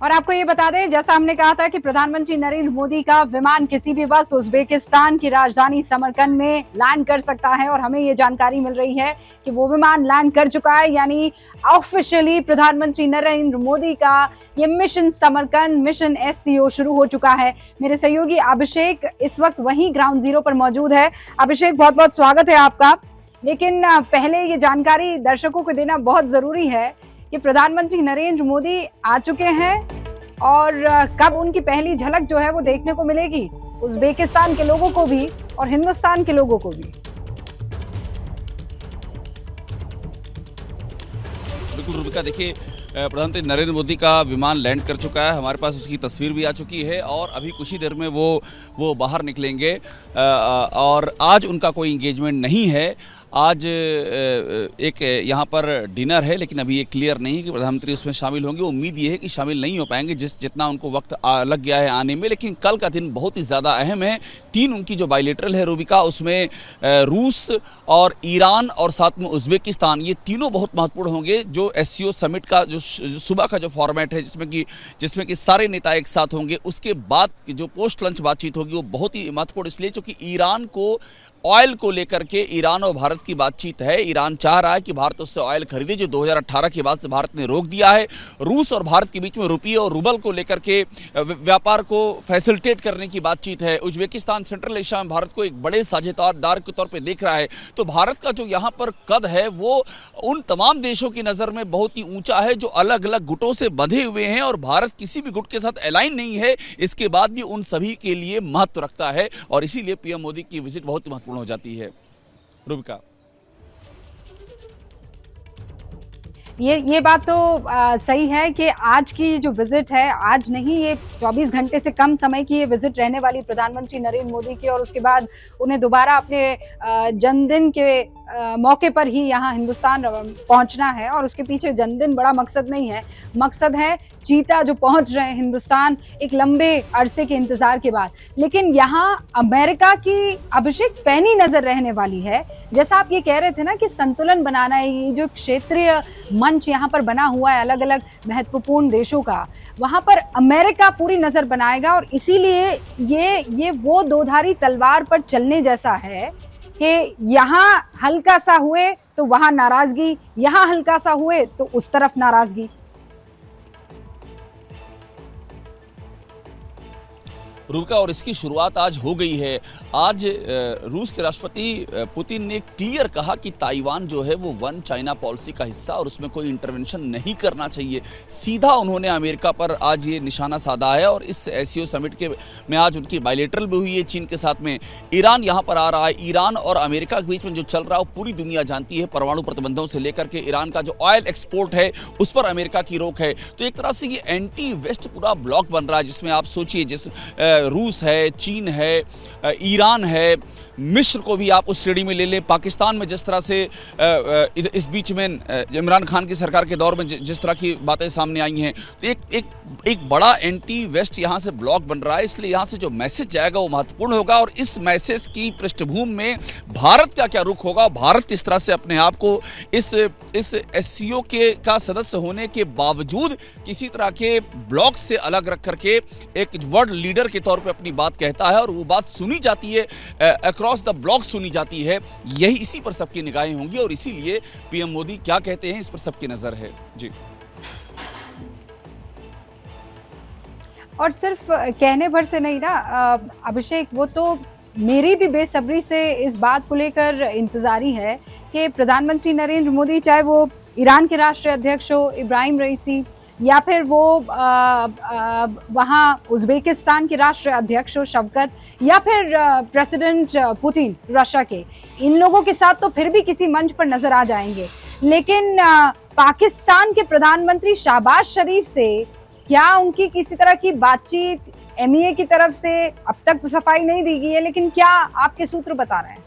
और आपको ये बता दें, जैसा हमने कहा था कि प्रधानमंत्री नरेंद्र मोदी का विमान किसी भी वक्त उज्बेकिस्तान की राजधानी समरकंद में लैंड कर सकता है और हमें ये जानकारी मिल रही है कि वो विमान लैंड कर चुका है। यानी ऑफिशियली प्रधानमंत्री नरेंद्र मोदी का ये मिशन समरकंद, मिशन SCO शुरू हो चुका है। मेरे सहयोगी अभिषेक इस वक्त वहीं ग्राउंड जीरो पर मौजूद है। अभिषेक, बहुत बहुत स्वागत है आपका। लेकिन पहले ये जानकारी दर्शकों को देना बहुत जरूरी है कि प्रधानमंत्री नरेंद्र मोदी आ चुके हैं और कब उनकी पहली झलक जो है वो देखने को मिलेगी उज्बेकिस्तान के लोगों को भी और हिंदुस्तान के लोगों को भी। बिल्कुल रूबिका, देखिए प्रधानमंत्री नरेंद्र मोदी का विमान लैंड कर चुका है। हमारे पास उसकी तस्वीर भी आ चुकी है और अभी कुछ ही देर में वो बाहर निकलेंगे और आज उनका कोई इंगेजमेंट नहीं है। आज एक यहाँ पर डिनर है, लेकिन अभी ये क्लियर नहीं है कि प्रधानमंत्री उसमें शामिल होंगे। उम्मीद ये है कि शामिल नहीं हो पाएंगे जितना उनको वक्त लग गया है आने में। लेकिन कल का दिन बहुत ही ज़्यादा अहम है। 3 उनकी जो बायलेटरल है रूबिका, उसमें रूस और ईरान और साथ में उज्बेकिस्तान, ये तीनों बहुत महत्वपूर्ण होंगे। जो SCO समिट का जो सुबह का जो फॉर्मेट है जिसमें कि सारे नेता एक साथ होंगे, उसके बाद जो पोस्ट लंच बातचीत होगी वो बहुत ही महत्वपूर्ण इसलिए क्योंकि ईरान को ऑयल को लेकर के ईरान और भारत की बातचीत है। ईरान चाह रहा है कि भारत उससे ऑयल खरीदे, जो 2018 के बाद से भारत ने रोक दिया है। रूस और भारत के बीच में रुपये और रूबल को लेकर के व्यापार को फैसिलिटेट करने की बातचीत है। उज्बेकिस्तान सेंट्रल एशिया में भारत को एक बड़े साझेदार के तौर पर देख रहा है। तो भारत का जो यहाँ पर कद है वो उन तमाम देशों की नज़र में बहुत ही ऊंचा है जो अलग अलग गुटों से बंधे हुए हैं और भारत किसी भी गुट के साथ अलाइन नहीं है। इसके बाद भी उन सभी के लिए महत्व रखता है और इसीलिए PM मोदी की विजिट बहुत ही महत्वपूर्ण हो जाती है। रूबिका, ये बात तो सही है कि आज की जो विजिट है, आज नहीं, ये 24 घंटे से कम समय की ये विजिट रहने वाली प्रधानमंत्री नरेंद्र मोदी की और उसके बाद उन्हें दोबारा अपने जन्मदिन के मौके पर ही यहाँ हिंदुस्तान पहुंचना है। और उसके पीछे जन्मदिन बड़ा मकसद नहीं है, मकसद है चीता जो पहुंच रहे हैं हिंदुस्तान एक लंबे अरसे के इंतजार के बाद। लेकिन यहाँ अमेरिका की अभिषेक पैनी नजर रहने वाली है। जैसा आप ये कह रहे थे ना कि संतुलन बनाना है, ये जो क्षेत्रीय मंच यहाँ पर बना हुआ है अलग अलग महत्वपूर्ण देशों का, वहां पर अमेरिका पूरी नजर बनाएगा। और इसीलिए ये वो दोधारी तलवार पर चलने जैसा है कि यहाँ हल्का सा हुए तो वहां नाराजगी, यहाँ हल्का सा हुए तो उस तरफ नाराजगी। रूबिका, और इसकी शुरुआत आज हो गई है। आज रूस के राष्ट्रपति पुतिन ने क्लियर कहा कि ताइवान जो है वो वन चाइना पॉलिसी का हिस्सा और उसमें कोई इंटरवेंशन नहीं करना चाहिए। सीधा उन्होंने अमेरिका पर आज ये निशाना साधा है और इस SCO समिट में आज उनकी बायलेटरल भी हुई है चीन के साथ में। ईरान यहाँ पर आ रहा है। ईरान और अमेरिका के बीच में जो चल रहा है वो पूरी दुनिया जानती है। परमाणु प्रतिबंधों से लेकर के ईरान का जो ऑयल एक्सपोर्ट है उस पर अमेरिका की रोक है। तो एक तरह से ये एंटी वेस्ट पूरा ब्लॉक बन रहा है, जिसमें आप सोचिए रूस है, चीन है, ईरान है, मिस्र को भी आप उस श्रेणी में ले लें। पाकिस्तान में जिस तरह से इस बीच में इमरान खान की सरकार के दौर में जिस तरह की बातें सामने आई हैं, तो एक बड़ा एंटी वेस्ट यहाँ से ब्लॉक बन रहा है। इसलिए यहाँ से जो मैसेज जाएगा वो महत्वपूर्ण होगा और इस मैसेज की पृष्ठभूमि में भारत का क्या रुख होगा, भारत किस तरह से अपने आप को इस SCO का सदस्य होने के बावजूद किसी तरह के ब्लॉक से अलग रख करके एक वर्ल्ड लीडर के तौर पे अपनी बात कहता है और वो बात सुनी जाती है, अक्रॉस द ब्लॉक सुनी जाती है। यही इसी पर सबकी निगाहें होंगी और इसीलिए PM मोदी क्या कहते हैं इस पर सबकी नजर है। जी, और सिर्फ कहने भर से नहीं ना अभिषेक, वो तो मेरी भी बेसब्री से इस बात को लेकर इंतजारी है कि प्रधानमंत्री नरेंद्र मोदी, चाहे वो ईरान के राष्ट्रीय अध्यक्ष हो इब्राहिम रईसी या फिर वो वहाँ उज्बेकिस्तान के राष्ट्रीय अध्यक्ष हो शवकत या फिर प्रेसिडेंट पुतिन रशिया के, इन लोगों के साथ तो फिर भी किसी मंच पर नजर आ जाएंगे। लेकिन पाकिस्तान के प्रधानमंत्री शहबाज शरीफ से क्या उनकी किसी तरह की बातचीत MEA की तरफ से अब तक तो सफाई नहीं दी गई है, लेकिन क्या आपके सूत्र बता रहे हैं?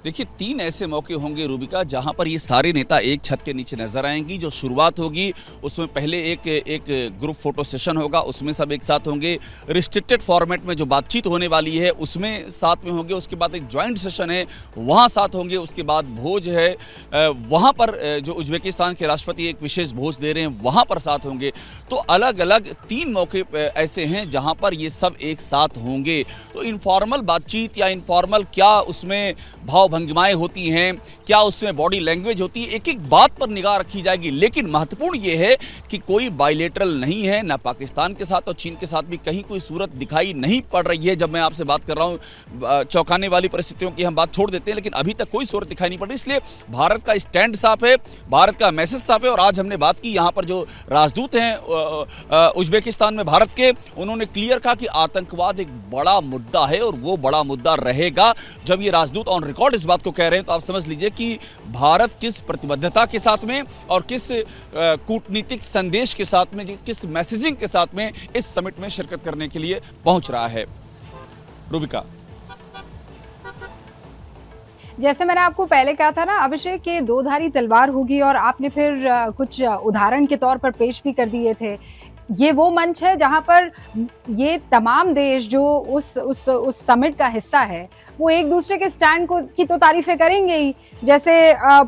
देखिए 3 ऐसे मौके होंगे रूबिका जहां पर ये सारे नेता एक छत के नीचे नजर आएंगी। जो शुरुआत होगी उसमें पहले एक ग्रुप फोटो सेशन होगा, उसमें सब एक साथ होंगे। रिस्ट्रिक्टेड फॉर्मेट में जो बातचीत होने वाली है उसमें साथ में होंगे। उसके बाद एक ज्वाइंट सेशन है, वहां साथ होंगे। उसके बाद भोज है, वहां पर जो उज्बेकिस्तान के राष्ट्रपति एक विशेष भोज दे रहे हैं, वहां पर साथ होंगे। तो अलग अलग 3 मौके ऐसे हैं जहां पर ये सब एक साथ होंगे। तो इनफॉर्मल बातचीत या इनफॉर्मल क्या उसमें भाव भंगिमाएं होती हैं, क्या उसमें बॉडी लैंग्वेज होती है, एक एक बात पर निगाह रखी जाएगी। लेकिन महत्वपूर्ण यह है कि कोई बायलेटरल नहीं है, ना पाकिस्तान के साथ और चीन के साथ भी कहीं कोई सूरत दिखाई नहीं पड़ रही है। जब मैं आपसे बात कर रहा हूं, चौंकाने वाली परिस्थितियों की हम बात छोड़ देते हैं, लेकिन अभी तक कोई सूरत दिखाई नहीं पड़ रही। इसलिए भारत का स्टैंड साफ है, भारत का मैसेज साफ है। और आज हमने बात की यहां पर जो राजदूत हैं उज्बेकिस्तान में भारत के, उन्होंने क्लियर कहा कि आतंकवाद एक बड़ा मुद्दा है और वो बड़ा मुद्दा रहेगा। जब ये राजदूत ऑन रिकॉर्ड इस बात को कह रहे हैं तो आप समझ लीजिए कि भारत किस प्रतिबद्धता के साथ में और किस कूटनीतिक संदेश के साथ में, किस मैसेजिंग के साथ में इस समिट में शिरकत करने के लिए पहुंच रहा है। रूबिका, जैसे मैंने आपको पहले कहा था ना अभिषेक के 2 धारी तलवार होगी, और आपने फिर कुछ उदाहरण के तौर पर पेश भी कर दिए थे। ये वो मंच है जहां पर ये तमाम देश जो उस समिट का हिस्सा है वो एक दूसरे के स्टैंड की तो तारीफें करेंगे ही। जैसे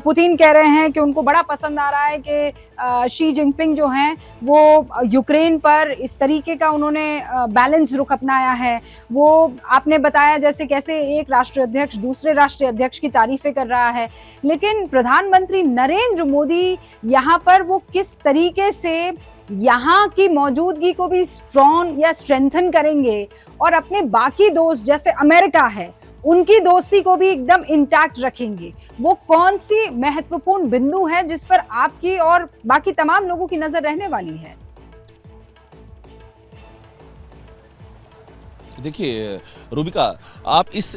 पुतिन कह रहे हैं कि उनको बड़ा पसंद आ रहा है कि शी जिनपिंग जो हैं वो यूक्रेन पर इस तरीके का उन्होंने बैलेंस रुख अपनाया है। वो आपने बताया जैसे कैसे एक राष्ट्रीय अध्यक्ष दूसरे राष्ट्रीय अध्यक्ष की तारीफें कर रहा है। लेकिन प्रधानमंत्री नरेंद्र मोदी यहाँ पर वो किस तरीके से यहाँ की मौजूदगी को भी स्ट्रॉन्ग या स्ट्रेंथन करेंगे और अपने बाकी दोस्त जैसे अमेरिका है उनकी दोस्ती को भी एकदम इंटैक्ट रखेंगे, वो कौन सी महत्वपूर्ण बिंदु है जिस पर आपकी और बाकी तमाम लोगों की नजर रहने वाली है? देखिए रूबिका, आप इस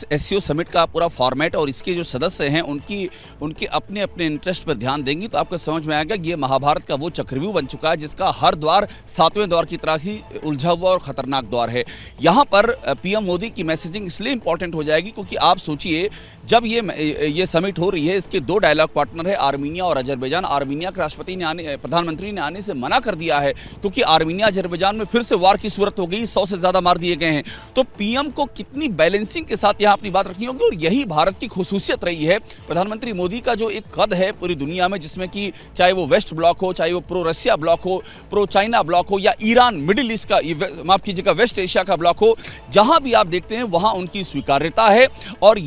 एससीओ समिट का पूरा फॉर्मेट और इसके जो सदस्य हैं उनके अपने अपने इंटरेस्ट पर ध्यान देंगी तो आपको समझ में आएगा कि ये महाभारत का वो चक्रव्यूह बन चुका है जिसका हर द्वार 7वें द्वार की तरह ही उलझा हुआ और खतरनाक द्वार है। यहाँ पर पीएम मोदी की मैसेजिंग इसलिए इंपॉर्टेंट हो जाएगी क्योंकि आप सोचिए जब ये समिट हो रही है, इसके 2 डायलॉग पार्टनर है आर्मीनिया और अजरबैजान। आर्मीनिया के राष्ट्रपति ने प्रधानमंत्री ने आने से मना कर दिया है क्योंकि आर्मीनिया अजरबैजान में फिर से वार की सूरत हो गई, 100 से ज्यादा मार दिए गए हैं। तो पीएम को कितनी बैलेंसिंग के साथ यहां अपनी बात रखनी होगी और यही भारत की खुसूसियत रही है। प्रधानमंत्री मोदी का जो एक कद है पूरी दुनिया में, जिसमें कि चाहे वो वेस्ट ब्लॉक हो, चाहे वो प्रो रशिया ब्लॉक हो, प्रो चाइना ब्लॉक हो या ईरान मिडिल ईस्ट का, माफ कीजिएगा वेस्ट एशिया का ब्लॉक हो, जहां भी आप देखते हैं वहां उनकी स्वीकार्यता है। और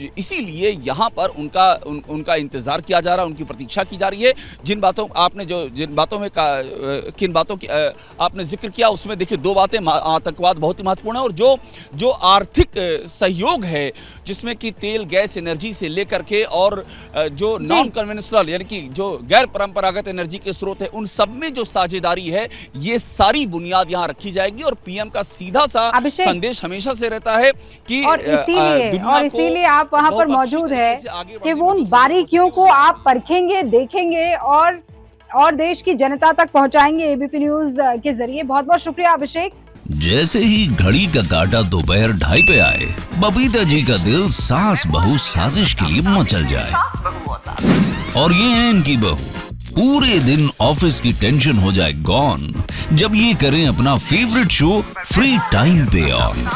इसीलिए यहां पर उनका इंतजार किया जा रहा है, उनकी प्रतीक्षा की जा रही है। जिन बातों की आपने जिक्र किया उसमें देखिए 2 बातें, आतंकवाद बहुत ही महत्वपूर्ण है और जो आर्थिक सहयोग है जिसमें कि तेल गैस एनर्जी से लेकर के और जो नॉन कन्वेंशनल यानी कि जो गैर परंपरागत एनर्जी के स्रोत है, उन सब में जो साझेदारी है, ये सारी बुनियाद यहां रखी जाएगी। और पीएम का सीधा सा संदेश हमेशा से रहता है कि और इसीलिए आप वहां पर मौजूद है कि वो उन बारीकियों को आप परखेंगे, देखेंगे और देश की जनता तक पहुंचाएंगे एबीपी न्यूज के जरिए। बहुत बहुत शुक्रिया अभिषेक। जैसे ही घड़ी का काटा दोपहर 2:30 पे आए, बबीता जी का दिल सास बहू साजिश के लिए मचल जाए। और ये है इनकी बहू, पूरे दिन ऑफिस की टेंशन हो जाए गॉन जब ये करें अपना फेवरेट शो फ्री टाइम पे ऑन।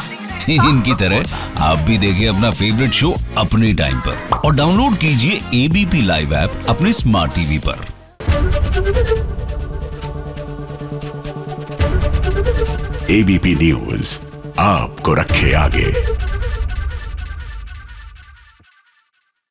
इनकी तरह आप भी देखें अपना फेवरेट शो अपने टाइम पर और डाउनलोड कीजिए एबीपी लाइव ऐप अपने स्मार्ट टीवी पर। एबीपी न्यूज आपको रखे आगे।